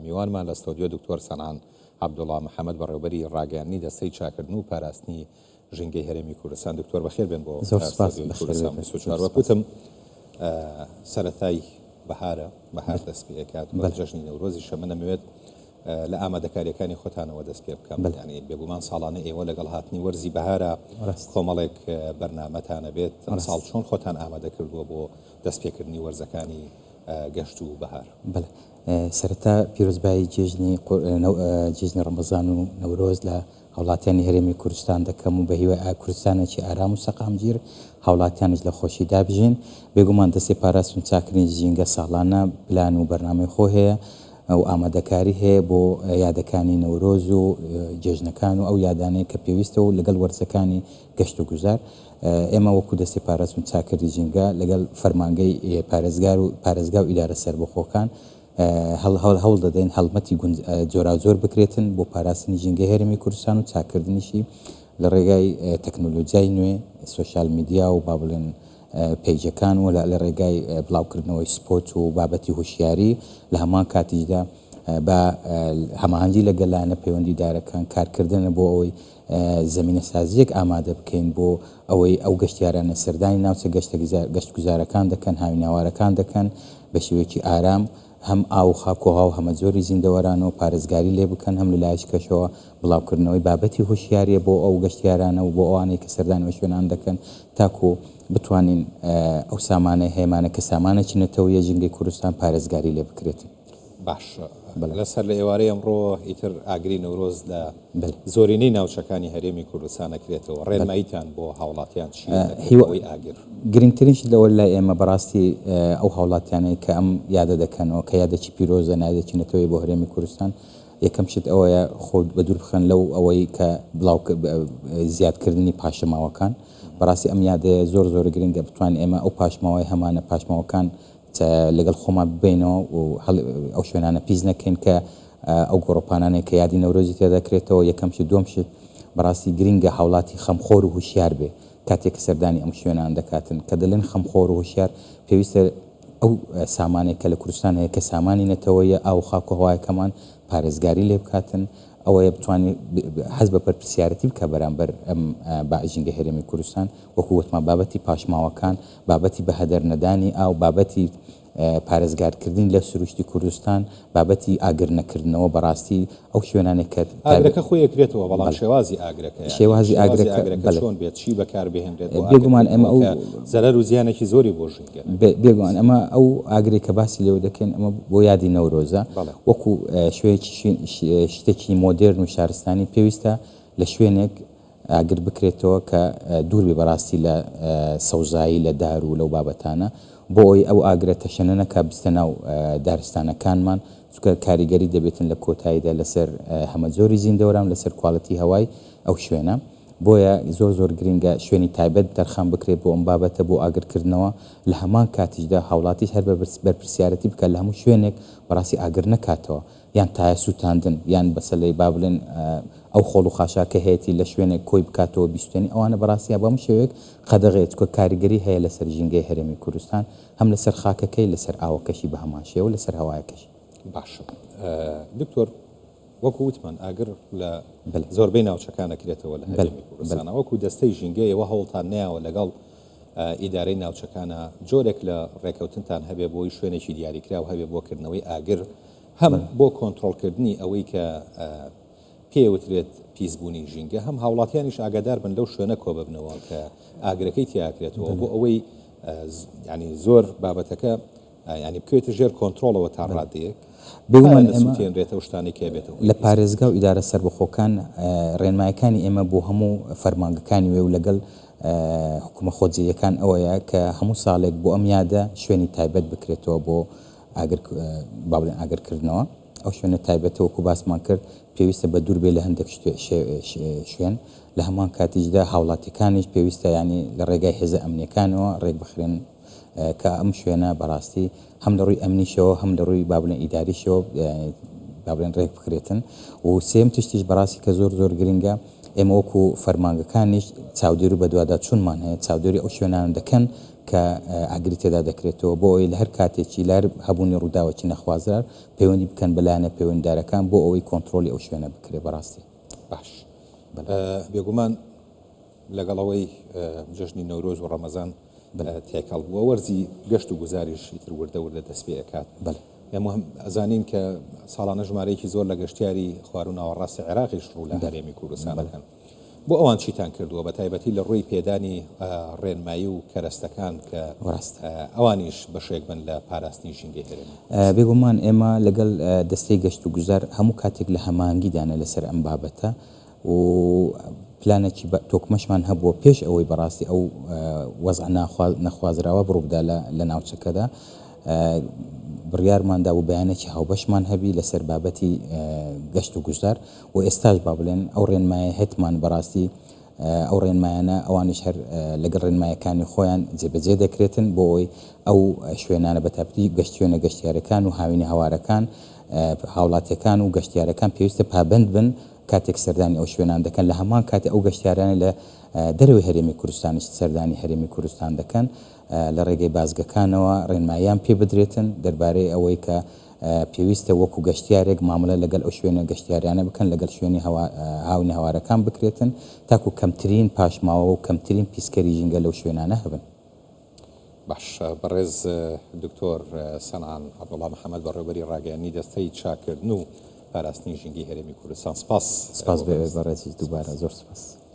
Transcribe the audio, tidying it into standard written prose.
میوانمان لە ستۆدیۆ دکتۆر سەنان عەبدوڵڵا محەممەد بەڕێوەبەری ڕاگەیاندنی دەستەی چاکردن و پاراستنی ژینگەی هەرێمی کوردستان. دکتۆر بەخێر بێن بۆ وەکوتم سەرەتای بەهار دەست پێ دەکات و جەژنی نەورۆزی شەمە نەمەوێت لە ئامادەکاریەکانی خۆتانەوە دەست پێ بکەم. ینی بێگومان ساڵانە ئێوە لەگەڵ هاتنی وەرزی بەهارە کۆمەڵێک بەرنامەتانە بێت ئەم ساڵ چۆن خۆتان ئامادە کردووە بۆ دەستپێکردنی وەرزەکانی گەشت و بەهار؟ بەڵێ سەرەتا پیرۆزبایی جێژنی ڕەمەزان و نەورۆز لە هاوڵاتیانی هەرێمی کوردستان دەکەم و بە هیوای کوردستانێکی ئارام و سەقامگیر هاوڵاتیانش لە خۆشی دابژین. بێگومان دەستێ پاراستن چاکردنی ژینگە ساڵانە پلان و بەرنامەی خۆ هەیە ئەو ئامادەکاری هەیە بۆ یادەکانی نەورۆز و جێژنەکان و ئەو یادانەیە کە پێویستە و لەگەڵ وەرزەکانی گەشت و گوزار ئێمە وەکو دەستی پاراستن چاکردی ژینگە لەگەڵ فەرمانگەی پارێزگا و ئیدارە سەربەخۆکان هەوڵ دەدەین هەڵمەتی جۆرا زۆر بکرێتن بۆ پاراستنی ژینگەی هەرێمی کوردستان و چاکردنیشی لە ڕێگای تەکنۆلۆژیای نوێ سوۆشیال میدیا و با بڵێن پیجەکان و لە ڕێگای بڵاوکردنەوەی سپۆت و بابەتی هوشیاری لە هەمان کاتیشدا بە هەماهەنگی لەگەلایەنە پەیوەندیدارەکان کارکردنە بۆ ئەوەی زمینە سازیەک ئامادە بکەین بۆ ئەوەی ئەو گەشتیارانە سەردانی ناوچە گەشت گوزارەکان دەکەن هاویناوارەکان دەکەن بە شێوەیەکی ئارام هەم ئاو خاکۆها و هەمە زۆری زیندەوەران و پارێزگاری لێ بکەن هەم لە لایەش کەشەوە بڵاوکردنەوەی بابەتی هوشیاریە بۆ ئەو گەشتیارانە و بۆ ئەوانەی کە سەردانەوە شوێنان دەکەن تاکو بتوانین ئەو سامانە هێمانە کە سامانە چینەتەوە یە ژینگەی کوردستان پارێزگاری لێ بکرێتن. باش لەسەر لە ئێوارەی ئەمڕۆ ئیتر ئاگری نەورۆز لە زۆرینەی ناوچەکانی هەرێمی کوردستان نەکرێتەوە ڕێنماییتان بۆ هاوڵاتیان هیوای ئاگر گرنگترینش لەوە لای ئێمە بەڕاستی ئەو هاوڵاتیانەی کە ئەم یادە دەکەنەوە کە یادەکی پیرۆزە نادەچینەتەوەی بۆ هەرێمی کوردستان یەکەم شت ئەوەیە خۆ بە دوور بخەن لەو ئەوەی کە بڵاو زیادکردنی پاشەماوەکان بەڕاستی ئەم یادەیە زۆر گرنگە بتوانین ئێمە ئەو پاشماوەی هەمانە پاشماوەکان لەگەڵ خۆمان ببینەوە و ئەو شوێنانە پیس نەکەین کە ئەو گۆڕۆپانانەیە کە یادی نەورۆزی تێدەکرێتەوە یەکەم شت دووەم شت بەڕاستی گرنگە هاوڵاتی خەمخۆر و هوشیار بێ کاتێک کە سەردانی ئەم شوێنان دەکاتن کە دەڵێن خەمخۆر و هوشیار پێویستە ئەو سامانێک کە لە کوردستان هەیە کە سامانی نەتەوەیە ئاو خاک و هەوایەکەمان پارێزگاری لێ بکاتن ئەوەیە بتوانێت حەز بە پەرپرسیارەتی بکە بەرامبەر ئەم ژینگە هەرێمی کوردستان وەکو وتمان بابەتی پاشماوەکان بابەتی بە هەدەر نەدانی ئاو بابەتی پارێزگارکردن لە سروشتی کوردستان بابەتی ئاگر نەکردنەوە بەڕاستی ئەو شوێنانێک کە ئاگرەکە خۆی یەکرێتەوە بەڵام شێوازی ئاگرەکە چۆن بێت چی بەکاربهێنرێت بێگومان ئەمە ئەو زەرەر و زیانێکی زۆری بۆ ژینگە بێگومان ئەمە ئەو ئاگرێک کە باسی لێوە دەکەین ئەمە بۆ یادی نەورۆزە وەکو شتێکی مۆدرن و شارستانی پێویستە لە شوێنێک ئاگر بکرێتەوە کە دوور بێ بەڕاستی لە سەوزایی لە دار و لەو بابەتانە بۆ ئەوی ئەو ئاگرە تەشەنەکە بستە ناو دارستانەکانمان چونکە کاریگەری دەبێتن لە کۆتاییدا لەسەر هەمە زۆری زیندەوەران لەسەر کوالەتی هەوای ئەو شوێنە بۆیە زۆر گرنگە شوێنی تایبەت دەرخان بکرێت بۆ ئەم بابەتە بۆ ئاگرکردنەوە لە هەمان کاتیشدا هاوڵاتیش هەر بەرپرسیارەتی بکە لە هەموو شوێنێک بەڕاستی ئاگر نەکاتەوە یان تایە سووتاندن یان بەسەلەی با بڵێن ئەو خۆڵ و خاشاکە هەیەی لە شوێنێک کۆی بکاتەوە بیستێنی ئەوانە بەڕاستیە بەم شێوەیەک قەدەغێت کە کاریگەری هەیە لەسەر ژینگەی هەرێمی کوردستان هەم لەسەر خاکەکەی لەسەر ئاوەکەشی بە هەمان شێوە لەسەر هەوایەکەشی. باشە دکتۆر وەکو وتمان ئاگر لە زۆربەی ناوچەکان نەکرێتەوە لە هەرێمی کوردستان وەکو دەستەی ژینگەیەوە هەوڵتان نەیەوە لەگەڵ ئیدارەی ناوچەکانە جۆرێک لە ڕێکەوتنتان هەبێ بۆی شوێنێکی دیاریکرا و هەبێ بۆکردنەوەی ئاگر هەم بۆ کۆنتڕۆڵکردنی ئەوەی کە پێوترێت پیسبوونی ژینگە هەم هاوڵاتیانیش ئاگادار بن لەو شوێنە کۆ ببنەوە کە ئاگرەکەی تیاکرێتەوە بۆ ئەوەی ینی زۆر بابەتەکە ینی بکوێتە ژێر کۆنتڕۆڵەوە تا ڕادەیەک بێتە شتانی کێ بێتەوە لە پارێزگا و ئیدارە سەربەخۆکان ڕێنمایەکانی ئێمە بۆ هەموو فەرمانگەکانی وێ و لەگەڵ حکومە خۆجیەکان ئەوەیە کە هەموو ساڵێک بۆ ئەم یادە شوێنی تایبەت بکرێتەوە بۆ بابلێن ئاگرکردنەوە ئەو شوێنە تایبەتە وەکو باسمان کرد پێویستە بە دوور بێ لە هەندێک شوێن لە هەمان کاتیشدا هاوڵاتیەکانیش پێویستە ینی لە ڕێگای هێزە ئەمنیەکانەوە ڕێک بخرێن کە ئەم شوێنە بەڕاستی هەم لە ڕووی ئەمنیشەوە هەم لە ڕووی بابلێن ئیداریشەوە بابلێن ڕێک بخرێتن و سێم تشتیش بەڕاستی کە زۆر گرنگە ئێمە وەکو فەرمانگەکانیش چاودێری بە دووادا چونمان هەیە چاودێری ئەو شوێنان دەکەن کە ئاگری تێدا دەکرێتەوە بۆ ئەوەی لە هەر کاتێکی لار هەبوونی ڕووداوەکی نەخوازرار پەیوەندی بکەن بەلایەنە پەیوەنددارەکان بۆ ئەوەی کۆنتترۆلی ئەو شوێنە بکرێ بەڕاستی. باش بێگومان لەگەڵەوەی جژنی نەورۆز و ڕەمەزان تێکەڵ بووە وەرزی گەشت و گوزاریشی تر وردە دەست پێ ئەکات. ئێمە ئەزانین کە ساڵانە ژمارەیەکی زۆر لە گەشتیاری خوار و ناوەڕاستی عێراقیش ڕوو لە هەرێمی کوردستان دەکەن. بۆ ئەوان چیتان کردووە بە تایبەتی لە ڕووی پێدانی ڕێنمایی و کەرەستەکان کە ئەوانیش بەشێک بن لە پاراستنی ژینگەی هەرێمی؟ بێگومان ئێمە لەگەڵ دەستەی گەشت و گوزار هەموو کاتێک لە هەمانگیدانە لەسەر ئەم بابەتە و پلانێکی تۆکمەشمان هەبووە پێش ئەوەی بەڕاستی ئەو وەزع نەخوازراوە بڕووبدا لە ناوچەکەدا بڕیارماندا و بەیانێکی هاوبەشمان هەبی لەسەر بابەتی گەشت و گوزار و ئێستاش با بڵێن ئەو ڕێنمایە هێتمان بەڕاستی ئەو ڕێنمایانە ئەوانش هەر لەگەڵ ڕێنمایەکانی خۆیان جێبەجێ دەکرێتن بۆ ئەوی ئەو شوێنانە بەتابەتی گەشتیۆنە گەشتیارەکان و هاوینی هەوارەکان هاوڵاتیەکان و گەشتیارەکان پێویستە پابند بن کاتێک سەردانی ئەو شوێنان دەکەن لە هەمان کاتی ئەو گەشتیارانە لە دەرەوەی هەرێمی کوردستانیش سەردانی هەرێمی کوردستان دەکەن لە ڕێگەی بازگەکانەوە ڕێنماییان پێ بدرێتن دەربارەی ئەوەی کە پێویستە وەکو گەشتیارێک مامەڵە لەگەڵ ئەو شوێنە گەشتیاریانە بکەن لەگەڵ شوێنی هاونی هەوارەکان بکرێتن تاکو کەمترین پاشماوە و کەمترین پیسکەری ژینگە لەو شوێنانە هەبن. باش بەڕێز دکتۆر سەنعان عەبدوڵڵا محەممەد بەڕێوەبەری ڕاگەیاندنی دەستەی چاکردن و پاراستنی ژینگەی هەرێمی کوردستان سپاس بەڕێزی دووبارە زۆر سپاس.